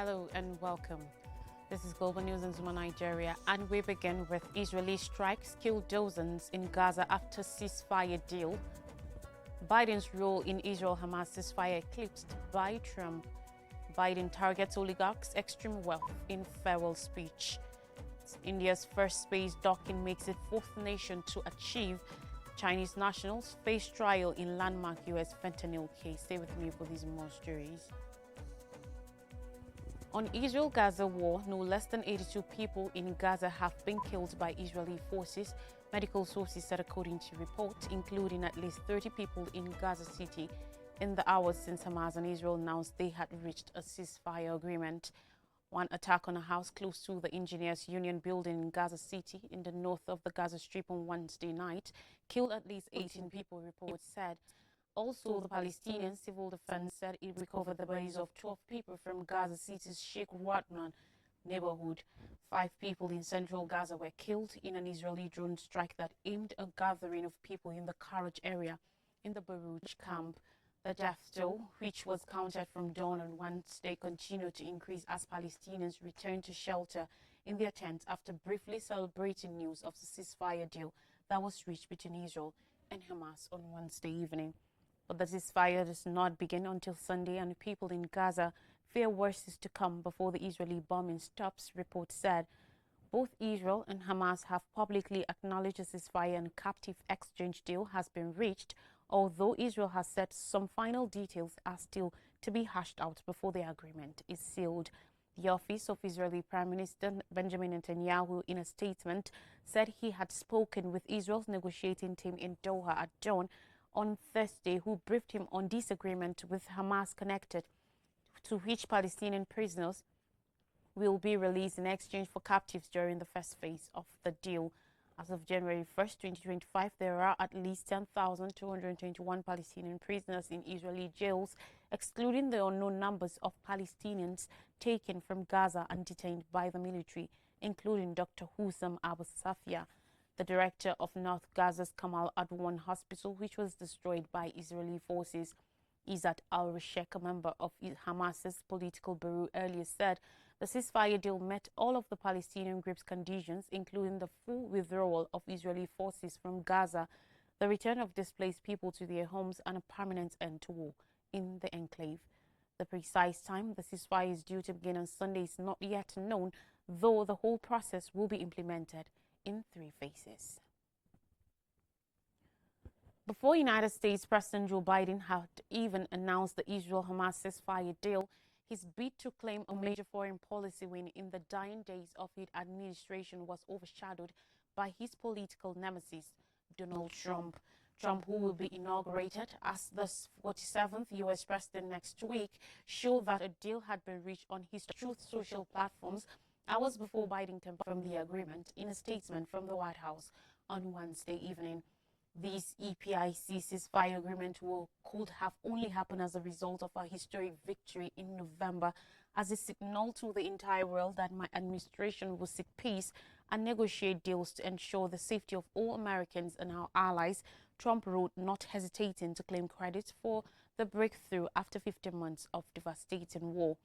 Hello and welcome. This is Global News in Zuma, Nigeria, and we begin with Israeli strikes kill dozens in Gaza after ceasefire deal. Biden's role in Israel-Hamas ceasefire eclipsed by Trump. Biden targets oligarchs' extreme wealth in farewell speech. India's first space docking makes it fourth nation to achieve. Chinese nationals face trial in landmark U.S. fentanyl case. Stay with me for these and more stories. On Israel-Gaza war, no less than 82 people in Gaza have been killed by Israeli forces, medical sources said according to reports, including at least 30 people in Gaza City in the hours since Hamas and Israel announced they had reached a ceasefire agreement. One attack on a house close to the Engineers Union building in Gaza City in the north of the Gaza Strip on Wednesday night killed at least 18 people, reports said. Also, the Palestinian Civil Defense said it recovered the bodies of 12 people from Gaza City's Sheikh Radwan neighborhood. 5 people in central Gaza were killed in an Israeli drone strike that aimed a gathering of people in the Karaj area in the Baruch camp. The death toll, which was counted from dawn on Wednesday, continued to increase as Palestinians returned to shelter in their tents after briefly celebrating news of the ceasefire deal that was reached between Israel and Hamas on Wednesday evening. But the ceasefire does not begin until Sunday, and people in Gaza fear worse is to come before the Israeli bombing stops, reports said. Both Israel and Hamas have publicly acknowledged a ceasefire and captive exchange deal has been reached, although Israel has said some final details are still to be hashed out before the agreement is sealed. The office of Israeli Prime Minister Benjamin Netanyahu, in a statement, said he had spoken with Israel's negotiating team in Doha at dawn on Thursday, who briefed him on disagreement with Hamas connected to which Palestinian prisoners will be released in exchange for captives during the first phase of the deal. As of January 1st, 2025, there are at least 10,221 Palestinian prisoners in Israeli jails, excluding the unknown numbers of Palestinians taken from Gaza and detained by the military, including Dr. Hussam Abu Safia, the director of North Gaza's Kamal Adwan Hospital, which was destroyed by Israeli forces. Izzat al-Rashek, a member of Hamas's political bureau, earlier said the ceasefire deal met all of the Palestinian group's conditions, including the full withdrawal of Israeli forces from Gaza, the return of displaced people to their homes, and a permanent end to war in the enclave. The precise time the ceasefire is due to begin on Sunday is not yet known, though the whole process will be implemented in 3 phases. Before United States President Joe Biden had even announced the Israel-Hamas ceasefire deal, his bid to claim a major foreign policy win in the dying days of his administration was overshadowed by his political nemesis, Donald Trump. Trump, who will be inaugurated as the 47th U.S. president next week, showed that a deal had been reached on his Truth Social platforms hours before Biden confirmed the agreement in a statement from the White House on Wednesday evening. This EPIC ceasefire agreement could have only happened as a result of a historic victory in November, as a signal to the entire world that my administration will seek peace and negotiate deals to ensure the safety of all Americans and our allies, Trump wrote, not hesitating to claim credit for the breakthrough after 15 months of devastating war.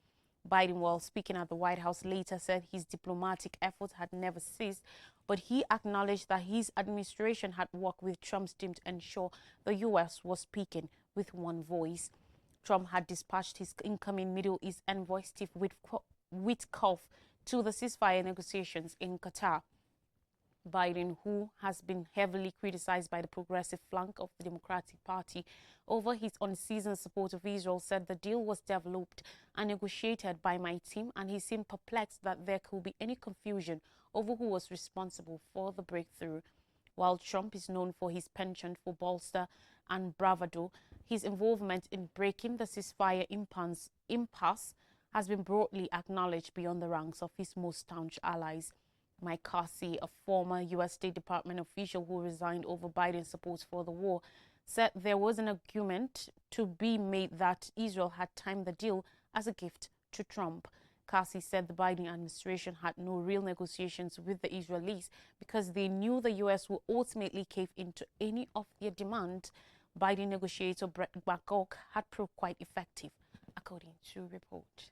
Biden, while speaking at the White House, later said his diplomatic efforts had never ceased, but he acknowledged that his administration had worked with Trump's team to ensure the U.S. was speaking with one voice. Trump had dispatched his incoming Middle East envoy, Steve Witkoff, to the ceasefire negotiations in Qatar. Biden, who has been heavily criticized by the progressive flank of the Democratic Party over his unseasoned support of Israel, said the deal was developed and negotiated by my team, and he seemed perplexed that there could be any confusion over who was responsible for the breakthrough. While Trump is known for his penchant for bolster and bravado, his involvement in breaking the ceasefire impasse has been broadly acknowledged beyond the ranks of his most staunch allies. Mike Carsey, a former U.S. State Department official who resigned over Biden's support for the war, said there was an argument to be made that Israel had timed the deal as a gift to Trump. Carsey said the Biden administration had no real negotiations with the Israelis because they knew the U.S. would ultimately cave into any of their demands. Biden negotiator Brett McGurk had proved quite effective, according to report.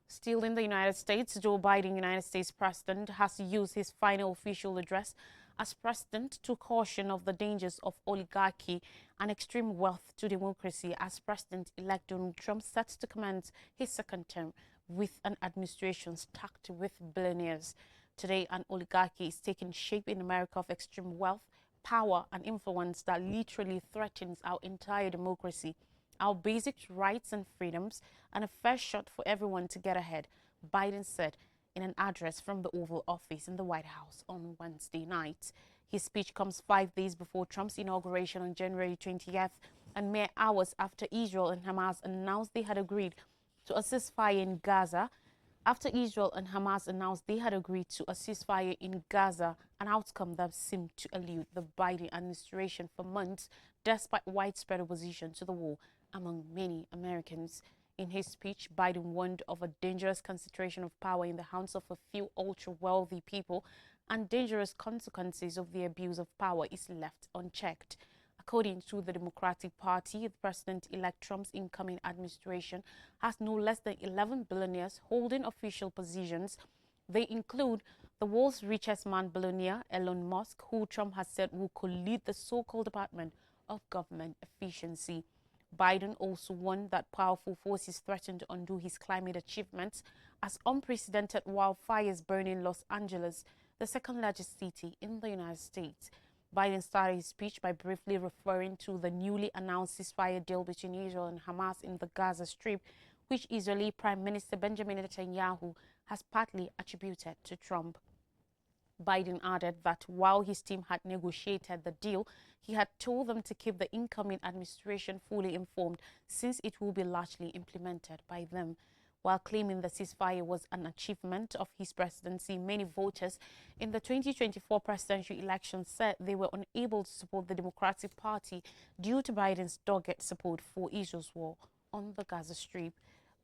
Still in the United States, Joe Biden, United States President, has used his final official address as president to caution of the dangers of oligarchy and extreme wealth to democracy as President-elect Donald Trump sets to commence his second term with an administration stacked with billionaires. Today, an oligarchy is taking shape in America of extreme wealth, power, and influence that literally threatens our entire democracy, our basic rights and freedoms, and a fair shot for everyone to get ahead, Biden said in an address from the Oval Office in the White House on Wednesday night. His speech comes 5 days before Trump's inauguration on January 20th and mere hours after Israel and Hamas announced they had agreed to a ceasefire in Gaza. After Israel and Hamas announced they had agreed to a ceasefire in Gaza, an outcome that seemed to elude the Biden administration for months, despite widespread opposition to the war among many Americans. In his speech, Biden warned of a dangerous concentration of power in the hands of a few ultra-wealthy people and dangerous consequences of the abuse of power is left unchecked. According to the Democratic Party, President-elect Trump's incoming administration has no less than 11 billionaires holding official positions. They include the world's richest man billionaire, Elon Musk, who Trump has said will co-lead the so-called Department of Government Efficiency. Biden also warned that powerful forces threaten to undo his climate achievements as unprecedented wildfires burn in Los Angeles, the second largest city in the United States. Biden started his speech by briefly referring to the newly announced ceasefire deal between Israel and Hamas in the Gaza Strip, which Israeli Prime Minister Benjamin Netanyahu has partly attributed to Trump. Biden added that while his team had negotiated the deal, he had told them to keep the incoming administration fully informed since it will be largely implemented by them. While claiming the ceasefire was an achievement of his presidency, many voters in the 2024 presidential election said they were unable to support the Democratic Party due to Biden's dogged support for Israel's war on the Gaza Strip.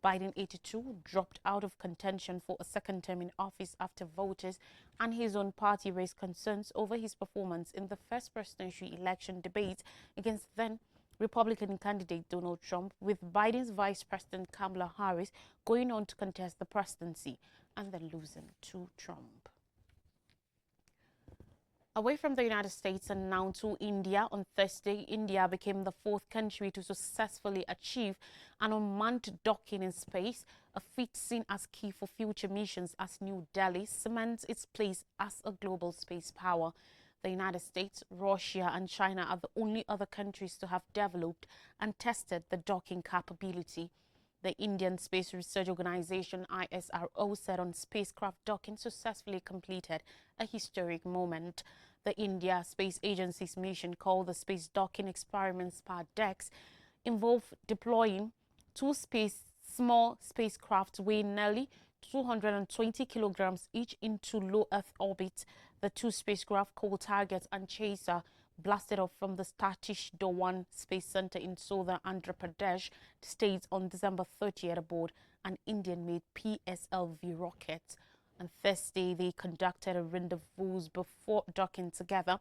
Biden, 82, dropped out of contention for a second term in office after voters and his own party raised concerns over his performance in the first presidential election debate against then Republican candidate Donald Trump, with Biden's Vice President Kamala Harris going on to contest the presidency and then losing to Trump. Away from the United States and now to India, on Thursday, India became the fourth country to successfully achieve an unmanned docking in space, a feat seen as key for future missions as New Delhi cements its place as a global space power. The United States, Russia and China are the only other countries to have developed and tested the docking capability. The Indian Space Research Organization ISRO said on spacecraft docking successfully completed a historic moment. The India Space Agency's mission, called the Space Docking Experiment SPAR-DEX, involved deploying two small spacecraft weighing nearly 220 kilograms each into low Earth orbit. The two spacecraft, called Target and Chaser, blasted off from the Satish Dhawan Space Center in southern Andhra Pradesh state on December 30th aboard an Indian-made PSLV rocket. On Thursday, they conducted a rendezvous before docking together.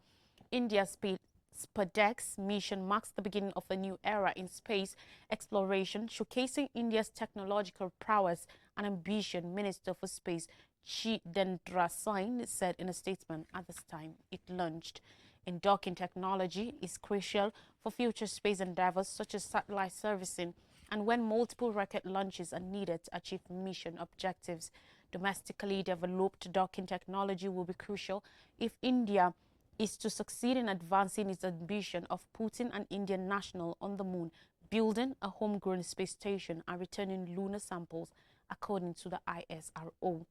India's SpaceX mission marks the beginning of a new era in space exploration, showcasing India's technological prowess and ambition, Minister for Space Jitendra Singh said in a statement at this time it launched. In docking, technology is crucial for future space endeavors such as satellite servicing and when multiple rocket launches are needed to achieve mission objectives. Domestically developed docking technology will be crucial if India is to succeed in advancing its ambition of putting an Indian national on the moon, building a homegrown space station and returning lunar samples, according to the ISRO.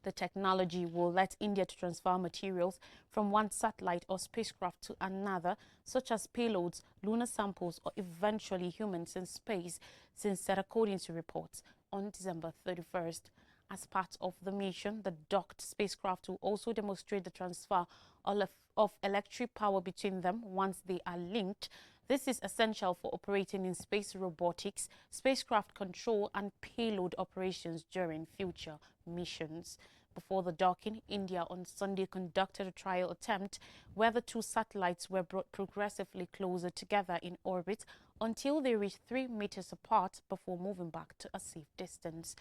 The technology will let India to transfer materials from one satellite or spacecraft to another, such as payloads, lunar samples, or eventually humans in space, since said according to reports on December 31st. As part of the mission, the docked spacecraft will also demonstrate the transfer of electric power between them once they are linked. This is essential for operating in space robotics, spacecraft control, and payload operations during future missions. Before the docking, India on Sunday conducted a trial attempt where the two satellites were brought progressively closer together in orbit until they reached 3 meters apart before moving back to a safe distance.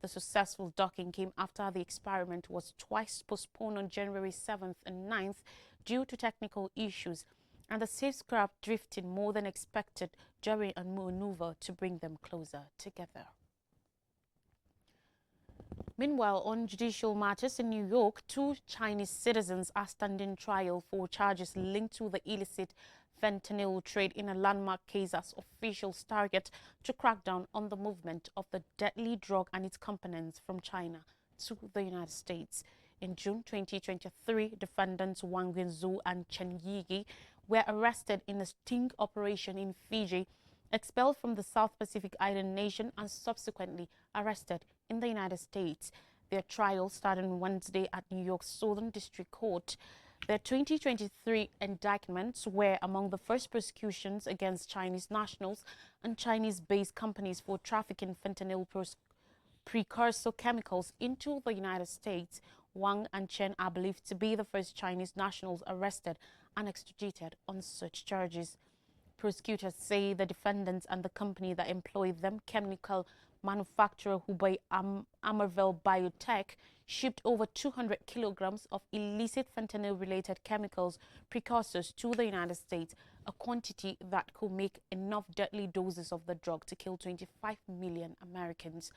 The successful docking came after the experiment was twice postponed on January 7th and 9th due to technical issues, and the spacecraft drifting more than expected during a maneuver to bring them closer together. Meanwhile, on judicial matters in New York, 2 Chinese citizens are standing trial for charges linked to the illicit fentanyl trade in a landmark case as officials target to crack down on the movement of the deadly drug and its components from China to the United States. In June 2023, defendants Wang Wenzhou and Chen Yigi were arrested in a sting operation in Fiji, expelled from the South Pacific island nation, and subsequently arrested in the United States. Their trial started on Wednesday at New York's Southern District Court. Their 2023 indictments were among the first prosecutions against Chinese nationals and Chinese-based companies for trafficking fentanyl precursor chemicals into the United States. Wang and Chen are believed to be the first Chinese nationals arrested and extradited on such charges. Prosecutors say the defendants and the company that employed them, chemical manufacturer Hubei Amarvell Biotech, shipped over 200 kilograms of illicit fentanyl-related chemicals precursors to the United States, a quantity that could make enough deadly doses of the drug to kill 25 million Americans.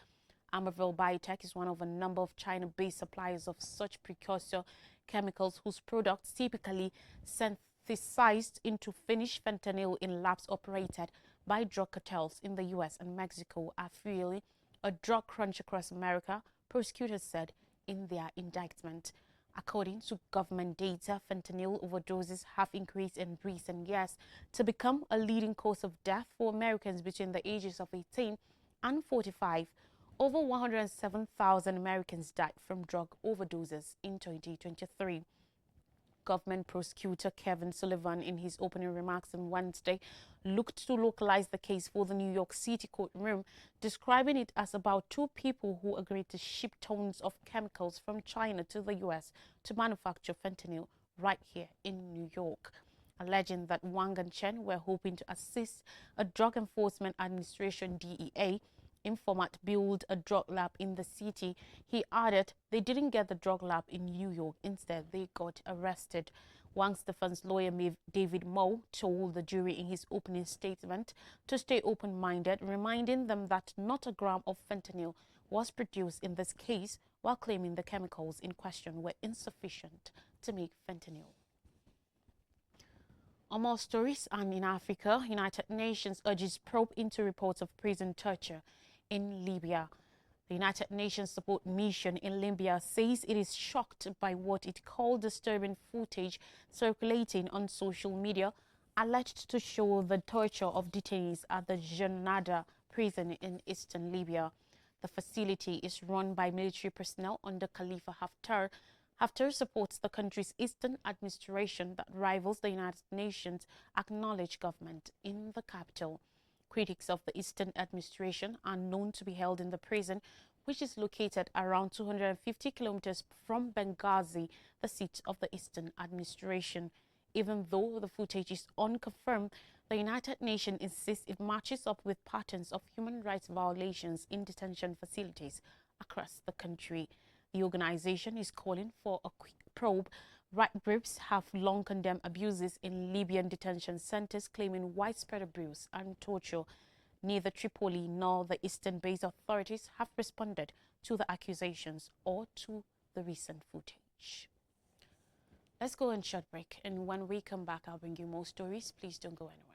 Amarvell Biotech is one of a number of China-based suppliers of such precursor chemicals whose products typically synthesized into finished fentanyl in labs operated by drug cartels in the U.S. and Mexico are fueling a drug crunch across America, prosecutors said in their indictment. According to government data, fentanyl overdoses have increased in recent years to become a leading cause of death for Americans between the ages of 18 and 45. Over 107,000 Americans died from drug overdoses in 2023. Government prosecutor Kevin Sullivan, in his opening remarks on Wednesday, looked to localize the case for the New York City courtroom, describing it as about 2 people who agreed to ship tons of chemicals from China to the U.S. to manufacture fentanyl right here in New York. Alleging that Wang and Chen were hoping to assist a Drug Enforcement Administration (DEA) informant build a drug lab in the city, he added they didn't get the drug lab in New York. Instead, they got arrested. Wang's defense lawyer, David Moe, told the jury in his opening statement to stay open-minded, reminding them that not a gram of fentanyl was produced in this case, while claiming the chemicals in question were insufficient to make fentanyl. On more stories, and in Africa, United Nations urges probe into reports of prison torture in Libya. The United Nations Support Mission in Libya says it is shocked by what it called disturbing footage circulating on social media, alleged to show the torture of detainees at the Jannada prison in eastern Libya. The facility is run by military personnel under Khalifa Haftar. Haftar supports the country's eastern administration that rivals the United Nations acknowledged government in the capital. Critics of the Eastern administration are known to be held in the prison, which is located around 250 kilometers from Benghazi, the seat of the Eastern administration. Even though the footage is unconfirmed, the United Nations insists it matches up with patterns of human rights violations in detention facilities across the country. The organization is calling for a quick probe. Right groups have long condemned abuses in Libyan detention centers, claiming widespread abuse and torture. Neither Tripoli nor the eastern-based authorities have responded to the accusations or to the recent footage. Let's go on a short break, and when we come back, I'll bring you more stories. Please don't go anywhere.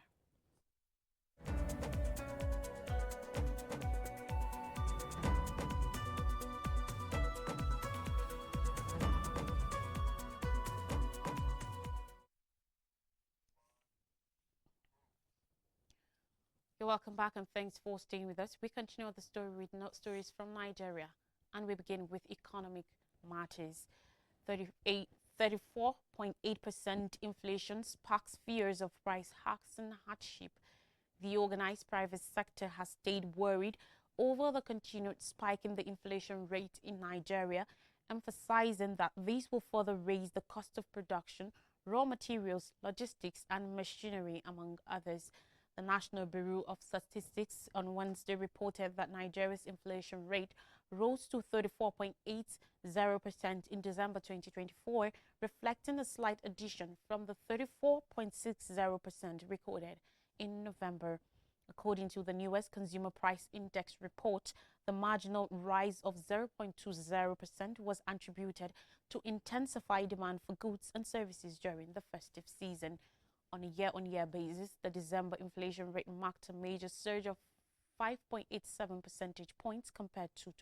You're welcome back, and thanks for staying with us. We continue the story with stories from Nigeria, and we begin with economic matters. 34.8% inflation sparks fears of price hikes and hardship. The organized private sector has stayed worried over the continued spike in the inflation rate in Nigeria, emphasizing that this will further raise the cost of production, raw materials, logistics, and machinery, among others. The National Bureau of Statistics on Wednesday reported that Nigeria's inflation rate rose to 34.80% in December 2024, reflecting a slight addition from the 34.60% recorded in November. According to the newest Consumer Price Index report, the marginal rise of 0.20% was attributed to intensified demand for goods and services during the festive season. On a year-on-year basis, the December inflation rate marked a major surge of 5.87 percentage points compared to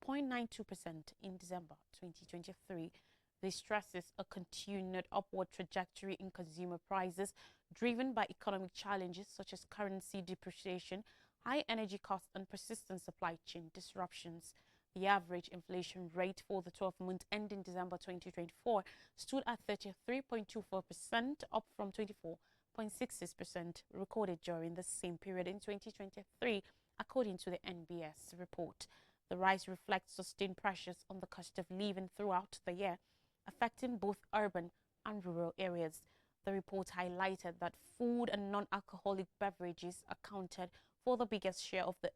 28.92% in December 2023. This stresses a continued upward trajectory in consumer prices, driven by economic challenges such as currency depreciation, high energy costs, and persistent supply chain disruptions. The average inflation rate for the 12 months ending December 2024 stood at 33.24%, up from 24.66% recorded during the same period in 2023, according to the NBS report. The rise reflects sustained pressures on the cost of living throughout the year, affecting both urban and rural areas. The report highlighted that food and non-alcoholic beverages accounted for the biggest share of the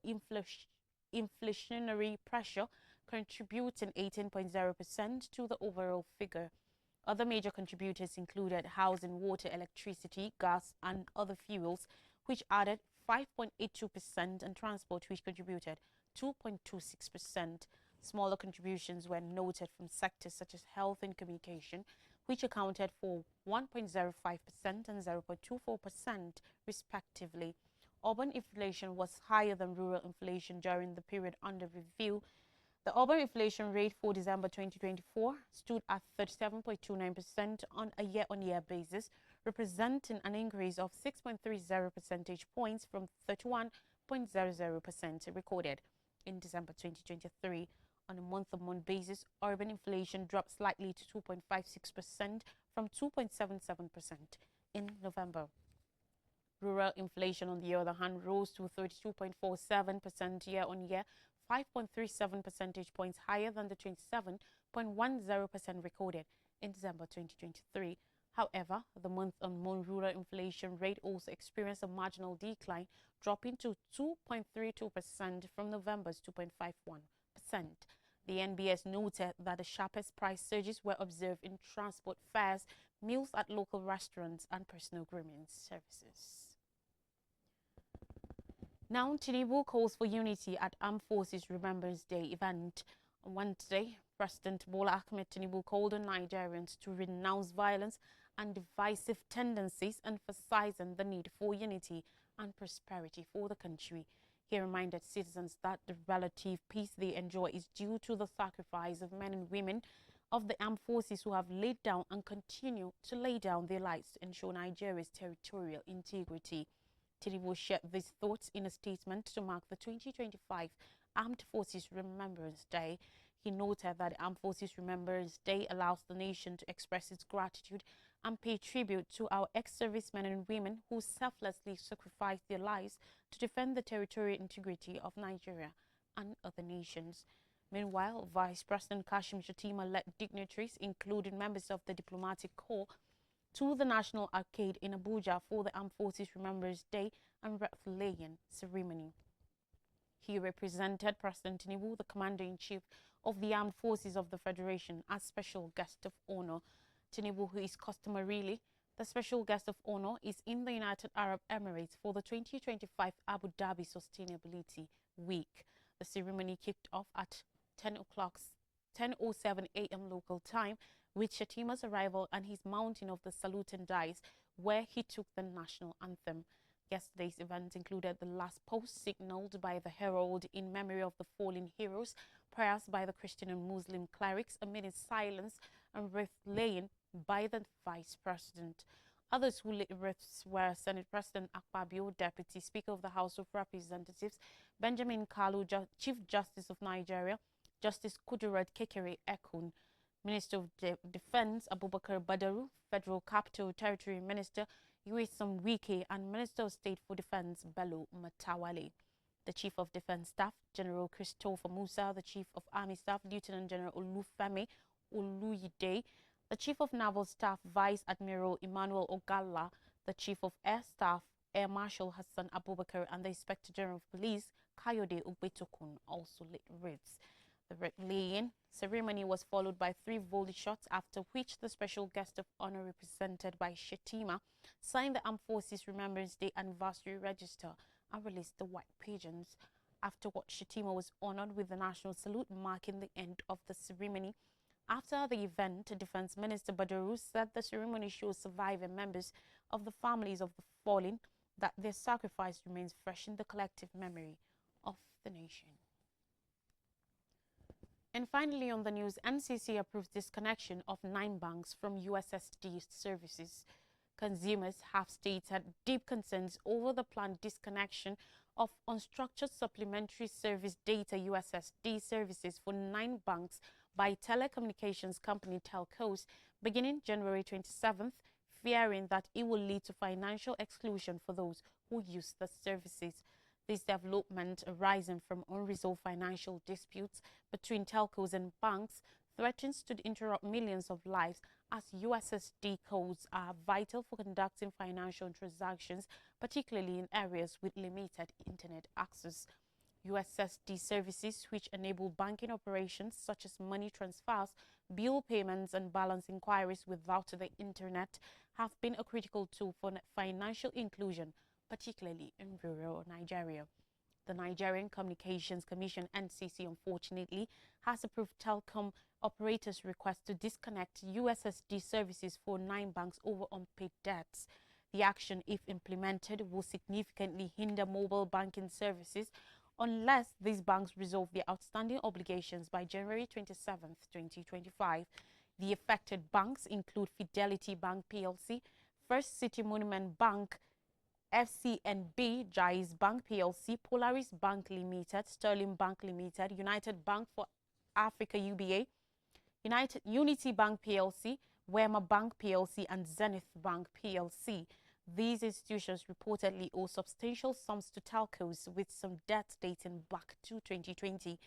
inflationary pressure, contributing 18.0% to the overall figure. Other major contributors included housing, water, electricity, gas, and other fuels, which added 5.82%, and transport, which contributed 2.26%. Smaller contributions were noted from sectors such as health and communication, which accounted for 1.05% and 0.24%, respectively. Urban inflation was higher than rural inflation during the period under review. The urban inflation rate for December 2024 stood at 37.29% on a year-on-year basis, representing an increase of 6.30 percentage points from 31.00% recorded in December 2023. On a month-on-month basis, urban inflation dropped slightly to 2.56% from 2.77% in November. Rural inflation, on the other hand, rose to 32.47% year-on-year, 5.37 percentage points higher than the 27.10% recorded in December 2023. However, the month-on-month rural inflation rate also experienced a marginal decline, dropping to 2.32% from November's 2.51%. The NBS noted that the sharpest price surges were observed in transport fares, meals at local restaurants, and personal grooming services. Now, Tinubu calls for unity at Armed Forces Remembrance Day event. On Wednesday, President Bola Ahmed Tinubu called on Nigerians to renounce violence and divisive tendencies, emphasizing the need for unity and prosperity for the country. He reminded citizens that the relative peace they enjoy is due to the sacrifice of men and women of the armed forces who have laid down and continue to lay down their lives to ensure Nigeria's territorial integrity. Tinubu shared these thoughts in a statement to mark the 2025 Armed Forces Remembrance Day. He noted that the Armed Forces Remembrance Day allows the nation to express its gratitude and pay tribute to our ex-servicemen and women who selflessly sacrificed their lives to defend the territorial integrity of Nigeria and other nations. Meanwhile, Vice President Kashim Shettima led dignitaries, including members of the diplomatic corps, to the National Arcade in Abuja for the Armed Forces Remembrance Day and wreath-laying ceremony. He represented President Tinubu, the Commander-in-Chief of the Armed Forces of the Federation, as special guest of honor. Tinubu, who is customarily the special guest of honor, is in the United Arab Emirates for the 2025 Abu Dhabi Sustainability Week. The ceremony kicked off at 10:07 a.m. local time, with Shettima's arrival and his mounting of the saluting dice, where he took the national anthem. Yesterday's event included the last post signaled by the herald in memory of the fallen heroes, prayers by the Christian and Muslim clerics amid silence, and wreath-laying by the Vice President. Others who lit wreaths were Senate President Akpabio, Deputy Speaker of the House of Representatives Benjamin Kalu, Chief Justice of Nigeria Justice Kudirat Kekere Ekun, Minister of Defense Abubakar Badaru, Federal Capital Territory Minister Nyesom Wike, and Minister of State for Defense Bello Matawale. The Chief of Defense Staff General Christopher Musa, the Chief of Army Staff Lieutenant General Olufemi Oluyide, the Chief of Naval Staff Vice Admiral Emmanuel Ogalla, the Chief of Air Staff Air Marshal Hassan Abubakar and the Inspector General of Police, Kayode Ugbetokun, also lit wreaths. The laying ceremony was followed by 3 volley shots, after which the special guest of honor represented by Shettima signed the Armed Forces Remembrance Day Anniversary Register and released the white pigeons. Afterward, Shettima was honored with the national salute, marking the end of the ceremony. After the event, Defense Minister Badaru said the ceremony shows surviving members of the families of the fallen that their sacrifice remains fresh in the collective memory of the nation. And finally on the news, NCC approves disconnection of 9 banks from USSD services. Consumers have stated deep concerns over the planned disconnection of unstructured supplementary service data USSD services for 9 banks by telecommunications company Telcos beginning January 27th, fearing that it will lead to financial exclusion for those who use the services. This development, arising from unresolved financial disputes between telcos and banks, threatens to interrupt millions of lives, as USSD codes are vital for conducting financial transactions, particularly in areas with limited internet access. USSD services, which enable banking operations such as money transfers, bill payments and balance inquiries without the internet, have been a critical tool for financial inclusion, particularly in rural Nigeria. The Nigerian Communications Commission, NCC, unfortunately, has approved telecom operators' request to disconnect USSD services for 9 banks over unpaid debts. The action, if implemented, will significantly hinder mobile banking services unless these banks resolve their outstanding obligations by January 27, 2025. The affected banks include Fidelity Bank PLC, First City Monument Bank, FCNB, Jais Bank PLC, Polaris Bank Limited, Sterling Bank Limited, United Bank for Africa UBA, Unity Bank PLC, Wema Bank PLC, and Zenith Bank PLC. These institutions reportedly owe substantial sums to telcos, with some debts dating back to 2020.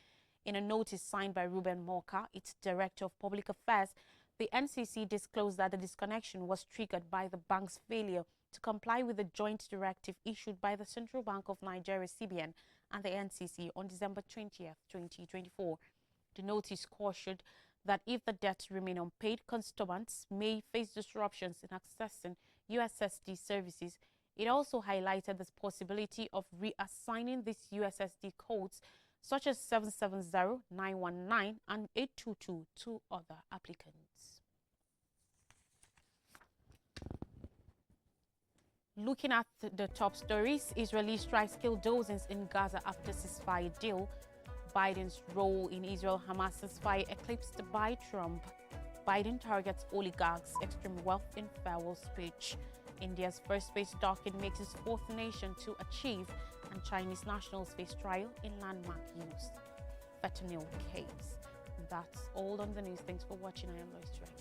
In a notice signed by Ruben Morka, its Director of Public Affairs, the NCC disclosed that the disconnection was triggered by the bank's failure to comply with the joint directive issued by the Central Bank of Nigeria (CBN) and the NCC on December 20, 2024. The notice cautioned that if the debts remain unpaid, customers may face disruptions in accessing USSD services. It also highlighted the possibility of reassigning these USSD codes, such as 770, 919, and 822, to other applicants. Looking at the top stories, Israeli strikes kill dozens in Gaza after ceasefire deal. Biden's role in Israel-Hamas ceasefire eclipsed by Trump. Biden targets oligarchs, extreme wealth in farewell speech. India's first space docking makes its 4th nation to achieve, and Chinese nationals face trial in landmark use. Fentanyl caves. That's all on the news. Thanks for watching. I am Lois Trey.